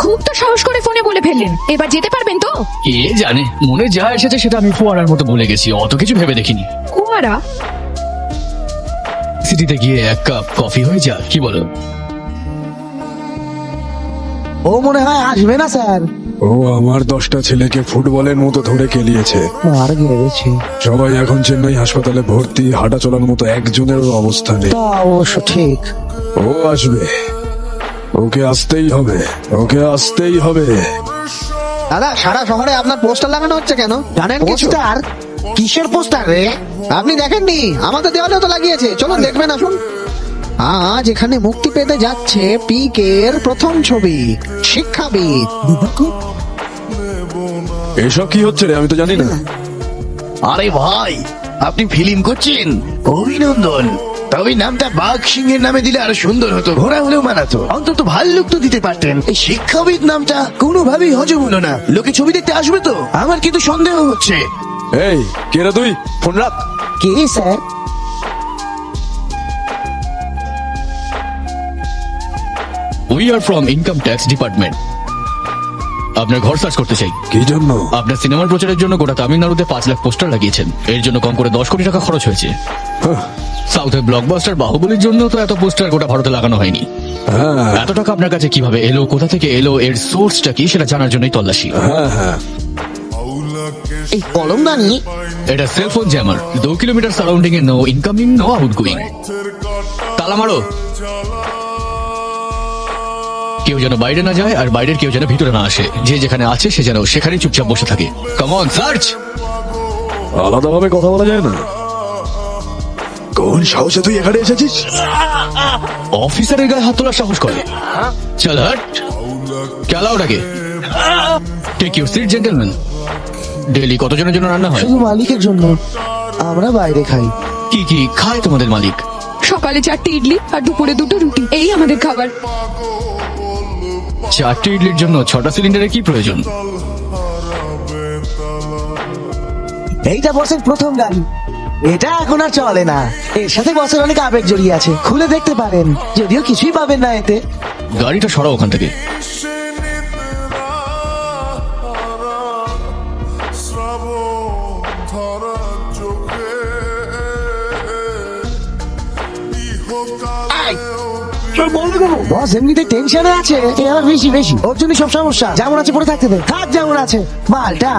খুব তো সাহস করে ফোনে বলে ফেললেন, এবার যেতে পারবেন তো? কে জানে, মনে যা এসেছে সেটা আমি ফোয়ারার মতো বলে গেছি, অত কিছু ভেবে দেখিনি। কুয়ারা? সিটিতে গিয়ে এক কাপ কফি হয়ে যা, কি বলো? ও মনে হয় আসবে না স্যার। ও আমার 10টা ছেলেকে ফুটবলের মতো ধরে কেলিয়েছে। আর গেড়েছে। সবাই এখন চেন্নাই হাসপাতালে ভর্তি, হাঁটা চলার মতো একজনেরও অবস্থা নেই। তা অবশ্য ঠিক। ও আসবে, ওকে আসতেই হবে, ওকে আসতেই হবে। দাদা, সারা শহরে আপনার পোস্টার লাগানো হচ্ছে কেন জানেন কিছু? পোস্টার? কিসের পোস্টার রে? আপনি দেখেননি? আমাদের দেওয়ালেও তো লাগিয়েছে, চলুন দেখবেন আসুন। আজ এখানে মুক্তি পেতে যাচ্ছে পিকের প্রথম ছবি, শিক্ষাবিদ। এসব কি হচ্ছে রে, আমি তো জানি না। আরে ভাই, আপনি ফিল্ম করছেন? অভিনন্দন। তবে নামটা বাঘ সিংহের নামে দিলে আরো সুন্দর হতো, ঘোড়া হলেও মানাতো, অন্তত ভাল্লুক তো দিতে পারতেন। এই শিক্ষাবিদ নামটা কোনোভাবেই হজম হলো না। লোকে ছবি দেখতে আসবে তো? আমার কিন্তু সন্দেহ হচ্ছে। এই কে রে তুই? ফোন রাখ। কে sir? We are from income tax department. আপনার ঘর সার্চ করতে চাই। কি জন্য? আপনার সিনেমার প্রচারের জন্য গোটা তামিলনাড়ুতে 5 লাখ পোস্টার লাগিয়েছেন, এর জন্য কম করে 10 কোটি টাকা খরচ হয়েছে। সাউথের ব্লকবাস্টার বাহুবলীর জন্য তো এত পোস্টার গোটা ভারতে লাগানো হয়নি। হ্যাঁ এত টাকা আপনার কাছে কিভাবে এলো, কোথা থেকে এলো, এর সোর্সটা কি সেটা জানার জন্যই তল্লাশি। হ্যাঁ হ্যাঁ। এই কলমদানি? এটা সেলফোন জ্যামার, 2 কিলোমিটার সারাউন্ডিং এ নো ইনকামিং, নো আউটগোয়িং। তালা মারো, কেউ যেন বাইরে না যায় আর বাইরের কেউ যেন ভিতরে না আসে। যে যেখানে আছে সে যেন সেখানেই চুপচাপ বসে থাকে। Come on, search. আলাদাভাবে কথা বলা যায় না? কোন সাহসে তুই এখানে এসেছিস? অফিসারের গায়ে হাত তোলার সাহস করে? চল হাট, খেলা ওটাকে। Take your seat gentleman. Daily কতজনের জন্য রান্না হয়? শুধু মালিকের জন্য, আমরা বাইরে খাই। কি কি খায় তোমাদের মালিক? সকালে 4টে ইডলি আর দুপুরে 2টো রুটি, এই আমাদের খাবার। 4টে ইডলির জন্য 6টা সিলিন্ডারের কি প্রয়োজন? এইটা বসের প্রথম গাড়ি, এটা এখন আর চলে না। এর সাথে বসের অনেক আবেগ জড়িয়ে আছে, খুলে দেখতে পারেন, যদিও কিছুই পাবেন না এতে। গাড়িটা সরাও ওখান থেকে। বস এমনিতে টেনশনে আছে, এ আবার বেশি বেশি, ওর জন্য সব সমস্যা। যেমন আছে পড়ে থাকতে দে, থাক যেমন আছে। মালটা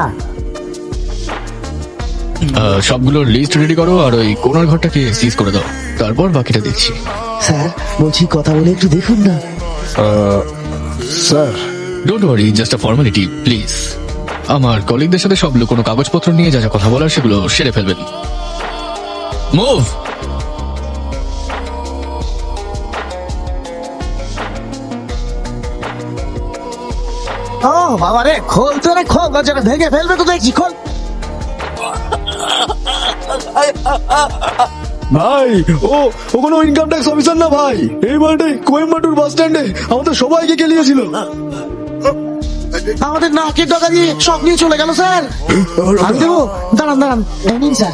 সবগুলোর লিস্ট রেডি করো আর ওই কোনার ঘরটাকে সিজ করে দাও, তারপর বাকিটা দেখছি। স্যার বলছি, কথা বলে একটু দেখুন না। Sir don't worry, just a formality please. আমার কলিগদের সাথে সব লোক কোনো কাগজপত্র নিয়ে যা যা কথা বলার সেগুলো সেরে ফেলবেন। মুভ। ও বাবা রে, খোল তো রে, খোল, দরজাটা ভেঙে ফেলবে তো দেখছি, খোল। ভাই, ও কোনো ইনকাম ট্যাক্স অফিসার না ভাই। এই বারটাই কোয়েম্বাটুর বাস স্ট্যান্ডে আমাদের সবাইকে কেলিয়েছিল। আমাদের নাকের ডগা দিয়ে সব নিয়ে চলে গেল স্যার। আমি দেবো, দাঁড়ান দাঁড়ান, এই নিন স্যার।